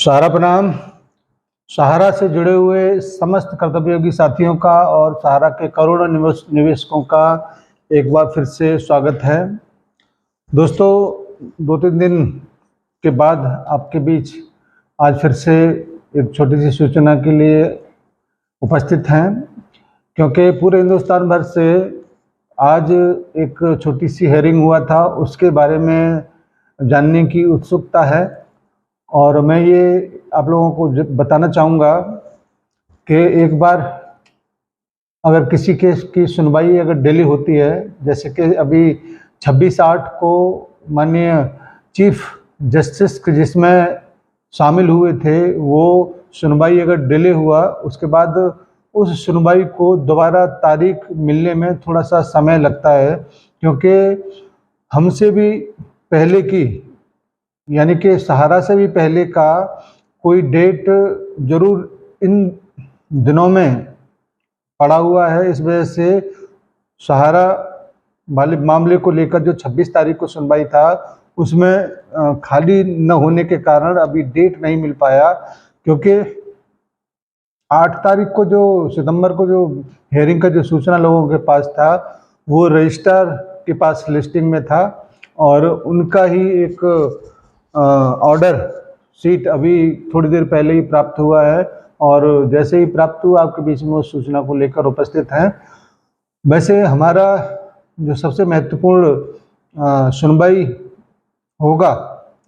सहारा प्रणाम। सहारा से जुड़े हुए समस्त कर्तव्ययोगी साथियों का और सहारा के करोड़ों निवेशकों का एक बार फिर से स्वागत है। दोस्तों, 2-3 दिन के बाद आपके बीच आज फिर से एक छोटी सी सूचना के लिए उपस्थित हैं, क्योंकि पूरे हिंदुस्तान भर से आज एक छोटी सी हेयरिंग हुआ था, उसके बारे में जानने की उत्सुकता है। और मैं ये आप लोगों को बताना चाहूँगा कि एक बार अगर किसी केस की सुनवाई अगर डिले होती है, जैसे कि अभी 26/8 को माननीय चीफ जस्टिस जिसमें शामिल हुए थे, वो सुनवाई अगर डिले हुआ, उसके बाद उस सुनवाई को दोबारा तारीख मिलने में थोड़ा सा समय लगता है, क्योंकि हमसे भी पहले की यानी कि सहारा से भी पहले का कोई डेट जरूर इन दिनों में पड़ा हुआ है। इस वजह से सहारा वाले मामले को लेकर जो 26 तारीख को सुनवाई था, उसमें खाली न होने के कारण अभी डेट नहीं मिल पाया, क्योंकि 8 तारीख को जो सितंबर को जो हेयरिंग का जो सूचना लोगों के पास था, वो रजिस्ट्रार के पास लिस्टिंग में था और उनका ही एक ऑर्डर सीट अभी थोड़ी देर पहले ही प्राप्त हुआ है और जैसे ही प्राप्त हुआ आपके बीच में उस सूचना को लेकर उपस्थित हैं। वैसे हमारा जो सबसे महत्वपूर्ण सुनवाई होगा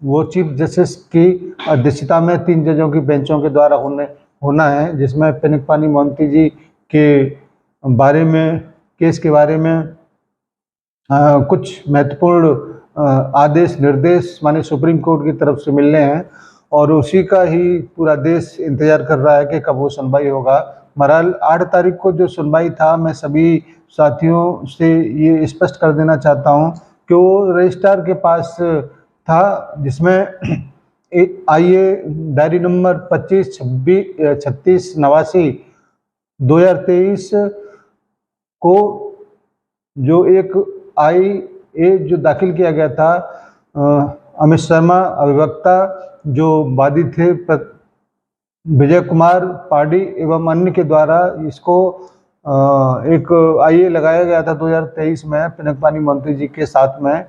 वो चीफ जस्टिस की अध्यक्षता में 3 जजों की बेंचों के द्वारा होना है, जिसमें पिनकपानी मोहंती जी के बारे में केस के बारे में कुछ महत्वपूर्ण आदेश निर्देश माने सुप्रीम कोर्ट की तरफ से मिलने हैं और उसी का ही पूरा देश इंतजार कर रहा है कि कब वो सुनवाई होगा। बहरहाल 8 तारीख को जो सुनवाई था, मैं सभी साथियों से ये स्पष्ट कर देना चाहता हूँ कि वो रजिस्ट्रार के पास था, जिसमें आईए डायरी नंबर 25-36-89-2023 को जो एक जो दाखिल किया गया था, अमित शर्मा अभिवक्ता जो वादी थे विजय कुमार पाडी एवं अन्य के द्वारा इसको एक आईए लगाया गया था 2023 में पिनकपानी मोहंती जी के साथ में।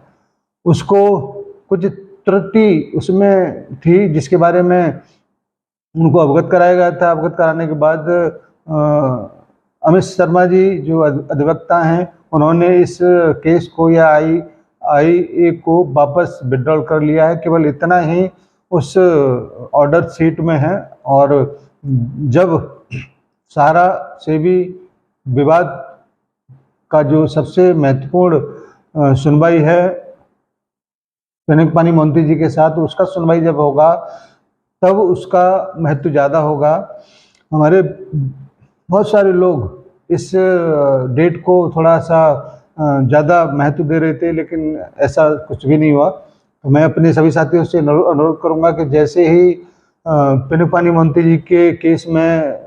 उसको कुछ त्रुटि उसमें थी, जिसके बारे में उनको अवगत कराया गया था। अवगत कराने के बाद अमित शर्मा जी जो अधिवक्ता हैं, उन्होंने इस केस को या आईए को वापस विड्रॉल कर लिया है। केवल इतना ही उस ऑर्डर शीट में है और जब सहारा से भी विवाद का जो सबसे महत्वपूर्ण सुनवाई है पिनकपानी मोहंती जी के साथ, उसका सुनवाई जब होगा तब उसका महत्व ज़्यादा होगा। हमारे बहुत सारे लोग इस डेट को थोड़ा सा ज़्यादा महत्व दे रहे थे, लेकिन ऐसा कुछ भी नहीं हुआ। तो मैं अपने सभी साथियों से अनुरोध करूंगा कि जैसे ही पिनकपानी मोहंती जी के केस में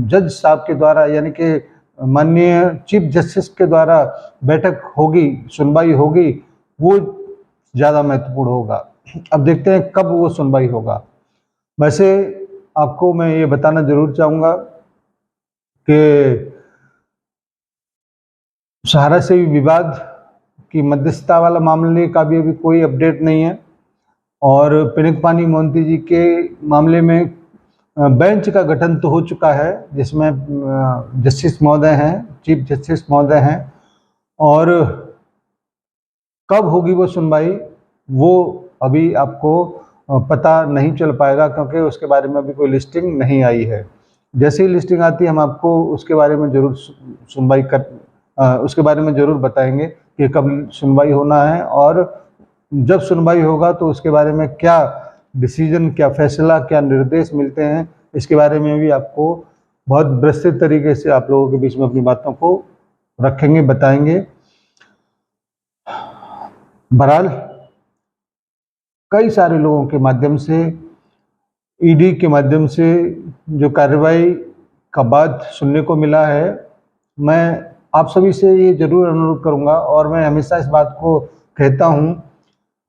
जज साहब के द्वारा यानी कि माननीय चीफ जस्टिस के द्वारा बैठक होगी, सुनवाई होगी, वो ज़्यादा महत्वपूर्ण होगा। अब देखते हैं कब वो सुनवाई होगा। वैसे आपको मैं ये बताना जरूर चाहूँगा कि सहारा से विवाद की मध्यस्थता वाला मामले का भी अभी कोई अपडेट नहीं है और पिनकपानी मोहंती जी के मामले में बेंच का गठन तो हो चुका है, जिसमें जस्टिस महोदय हैं, चीफ जस्टिस महोदय हैं, और कब होगी वो सुनवाई वो अभी आपको पता नहीं चल पाएगा, क्योंकि उसके बारे में अभी कोई लिस्टिंग नहीं आई है। जैसे ही लिस्टिंग आती है हम आपको उसके बारे में जरूर उसके बारे में ज़रूर बताएंगे कि कब सुनवाई होना है और जब सुनवाई होगा तो उसके बारे में क्या डिसीजन, क्या फैसला, क्या निर्देश मिलते हैं, इसके बारे में भी आपको बहुत विस्तृत तरीके से आप लोगों के बीच में अपनी बातों को रखेंगे, बताएंगे। बहरहाल कई सारे लोगों के माध्यम से, ईडी के माध्यम से जो कार्रवाई का बात सुनने को मिला है, मैं आप सभी से ये जरूर अनुरोध करूंगा और मैं हमेशा इस बात को कहता हूं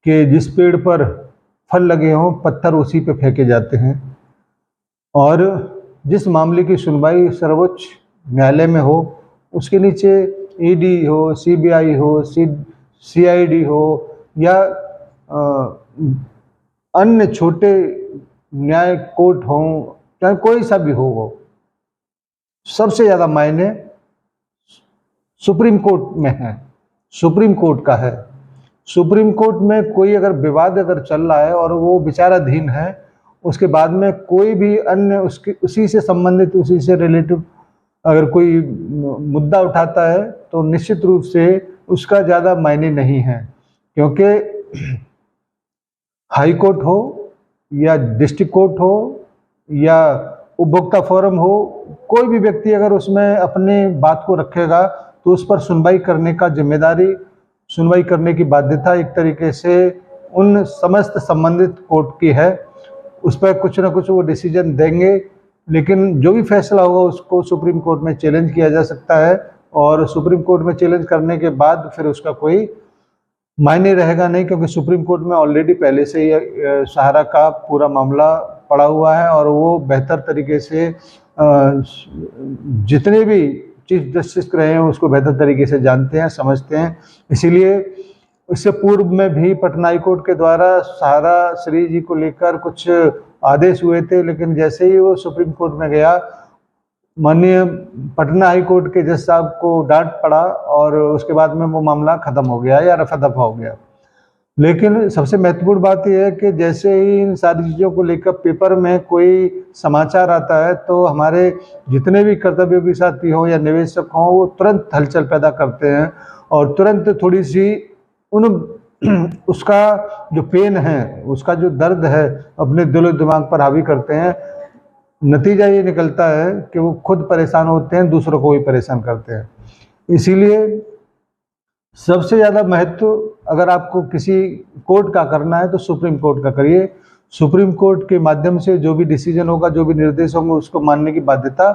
कि जिस पेड़ पर फल लगे हों पत्थर उसी पे फेंके जाते हैं। और जिस मामले की सुनवाई सर्वोच्च न्यायालय में हो उसके नीचे ईडी हो, सीबीआई हो, सीआईडी हो या अन्य छोटे न्याय कोर्ट हो, चाहे कोई सा भी हो, वो सबसे ज़्यादा मायने सुप्रीम कोर्ट में है, सुप्रीम कोर्ट का है। सुप्रीम कोर्ट में कोई अगर विवाद अगर चल रहा है और वो विचाराधीन है, उसके बाद में कोई भी अन्य उसकी उसी से संबंधित, उसी से रिलेटिव अगर कोई मुद्दा उठाता है तो निश्चित रूप से उसका ज़्यादा मायने नहीं है, क्योंकि हाई कोर्ट हो या डिस्ट्रिक्ट कोर्ट हो या उपभोक्ता फोरम हो, कोई भी व्यक्ति अगर उसमें अपने बात को रखेगा तो उस पर सुनवाई करने का जिम्मेदारी, सुनवाई करने की बाध्यता एक तरीके से उन समस्त संबंधित कोर्ट की है। उस पर कुछ ना कुछ वो डिसीजन देंगे, लेकिन जो भी फैसला होगा उसको सुप्रीम कोर्ट में चैलेंज किया जा सकता है और सुप्रीम कोर्ट में चैलेंज करने के बाद फिर उसका कोई मायने रहेगा नहीं, क्योंकि सुप्रीम कोर्ट में ऑलरेडी पहले से ही सहारा का पूरा मामला पड़ा हुआ है और वो बेहतर तरीके से जितने भी चीफ जस्टिस रहे हैं उसको बेहतर तरीके से जानते हैं, समझते हैं। इसीलिए इससे पूर्व में भी पटना हाई कोर्ट के द्वारा सहारा श्री जी को लेकर कुछ आदेश हुए थे, लेकिन जैसे ही वो सुप्रीम कोर्ट में गया, माननीय पटना हाई कोर्ट के जज साहब को डांट पड़ा और उसके बाद में वो मामला खत्म हो गया या रफा दफा हो गया। लेकिन सबसे महत्वपूर्ण बात यह है कि जैसे ही इन सारी चीज़ों को लेकर पेपर में कोई समाचार आता है तो हमारे जितने भी कर्तव्ययोगी साथी हों या निवेशक हों, वो तुरंत हलचल पैदा करते हैं और तुरंत थोड़ी सी उसका जो पेन है, उसका जो दर्द है, अपने दिलो दिमाग पर हावी करते हैं। नतीजा ये निकलता है कि वो खुद परेशान होते हैं, दूसरों को भी परेशान करते हैं। इसीलिए सबसे ज़्यादा महत्व अगर आपको किसी कोर्ट का करना है तो सुप्रीम कोर्ट का करिए। सुप्रीम कोर्ट के माध्यम से जो भी डिसीजन होगा, जो भी निर्देश होंगे, उसको मानने की बाध्यता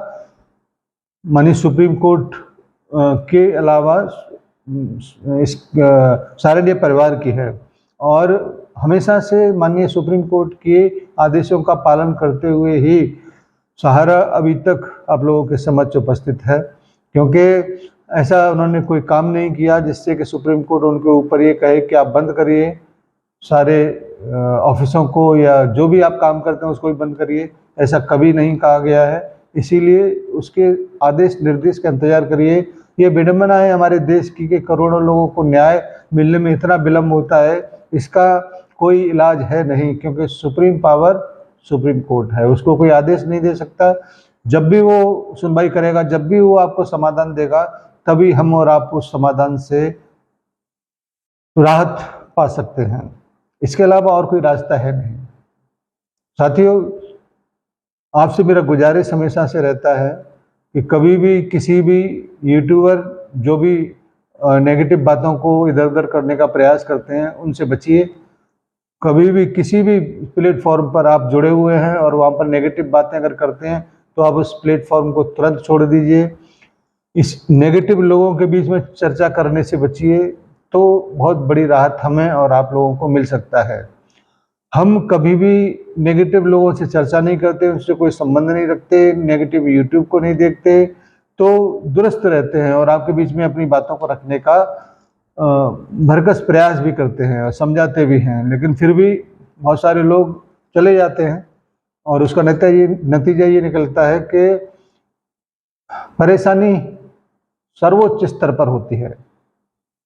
माननीय सुप्रीम कोर्ट के अलावा इस सारे परिवार की है और हमेशा से माननीय सुप्रीम कोर्ट के आदेशों का पालन करते हुए ही सहारा अभी तक आप लोगों के समक्ष उपस्थित है, क्योंकि ऐसा उन्होंने कोई काम नहीं किया जिससे कि सुप्रीम कोर्ट उनके ऊपर ये कहे कि आप बंद करिए सारे ऑफिसों को या जो भी आप काम करते हैं उसको भी बंद करिए, ऐसा कभी नहीं कहा गया है। इसीलिए उसके आदेश निर्देश का इंतजार करिए। ये विडंबना है हमारे देश की कि करोड़ों लोगों को न्याय मिलने में इतना विलम्ब होता है, इसका कोई इलाज है नहीं, क्योंकि सुप्रीम पावर सुप्रीम कोर्ट है, उसको कोई आदेश नहीं दे सकता। जब भी वो सुनवाई करेगा, जब भी वो आपको समाधान देगा, तभी हम और आप उस समाधान से राहत पा सकते हैं। इसके अलावा और कोई रास्ता है नहीं। साथियों, आपसे मेरा गुजारिश हमेशा से रहता है कि कभी भी किसी भी यूट्यूबर जो भी नेगेटिव बातों को इधर उधर करने का प्रयास करते हैं उनसे बचिए। कभी भी किसी भी प्लेटफॉर्म पर आप जुड़े हुए हैं और वहाँ पर नेगेटिव बातें अगर करते हैं तो आप उस प्लेटफॉर्म को तुरंत छोड़ दीजिए। इस नेगेटिव लोगों के बीच में चर्चा करने से बचिए, तो बहुत बड़ी राहत हमें और आप लोगों को मिल सकता है। हम कभी भी नेगेटिव लोगों से चर्चा नहीं करते, उनसे कोई संबंध नहीं रखते, नेगेटिव यूट्यूब को नहीं देखते, तो दुरुस्त रहते हैं और आपके बीच में अपनी बातों को रखने का भरकस प्रयास भी करते हैं और समझाते भी हैं, लेकिन फिर भी बहुत सारे लोग चले जाते हैं और उसका नतीजा ये निकलता है कि परेशानी सर्वोच्च स्तर पर होती है।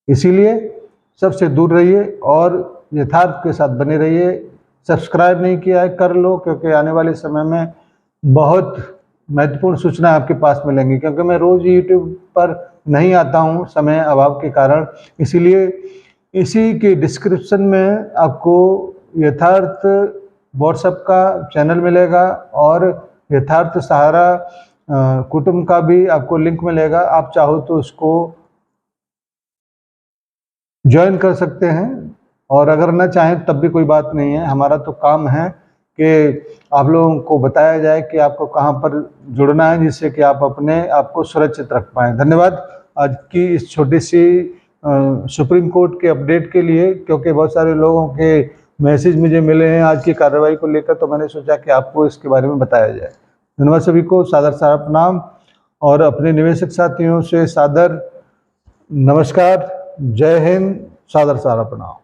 इसीलिए सबसे दूर रहिए और यथार्थ के साथ बने रहिए। सब्सक्राइब नहीं किया है कर लो, क्योंकि आने वाले समय में बहुत महत्वपूर्ण सूचना आपके पास मिलेंगी, क्योंकि मैं रोज़ यूट्यूब पर नहीं आता हूँ समय अभाव के कारण। इसीलिए इसी के डिस्क्रिप्शन में आपको यथार्थ व्हाट्सएप का चैनल मिलेगा और यथार्थ सहारा कुटुंब का भी आपको लिंक मिलेगा। आप चाहो तो उसको ज्वाइन कर सकते हैं और अगर ना चाहें तब भी कोई बात नहीं है। हमारा तो काम है कि आप लोगों को बताया जाए कि आपको कहां पर जुड़ना है, जिससे कि आप अपने आप को सुरक्षित रख पाएँ। धन्यवाद आज की इस छोटी सी सुप्रीम कोर्ट के अपडेट के लिए, क्योंकि बहुत सारे लोगों के मैसेज मुझे मिले हैं आज की कार्रवाई को लेकर, तो मैंने सोचा कि आपको इसके बारे में बताया जाए। धन्यवाद सभी को, सादर सारा प्रणाम और अपने निवेशक साथियों से सादर नमस्कार। जय हिंद, सादर सारा प्रणाम।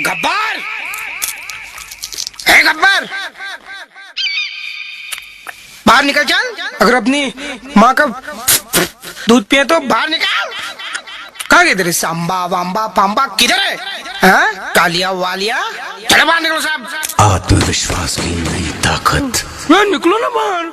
गब्बर, हे गब्बर, बाहर निकल चल। अगर अपनी माँ का दूध पिए तो बाहर निकल। कहाँ गए तेरे सांबा वाम्बा पाम्बा, किधर है? हाँ? कालिया वालिया, चलो बाहर निकलो साहब। आत्मविश्वास की नई ताकत। निकलो ना बाहर।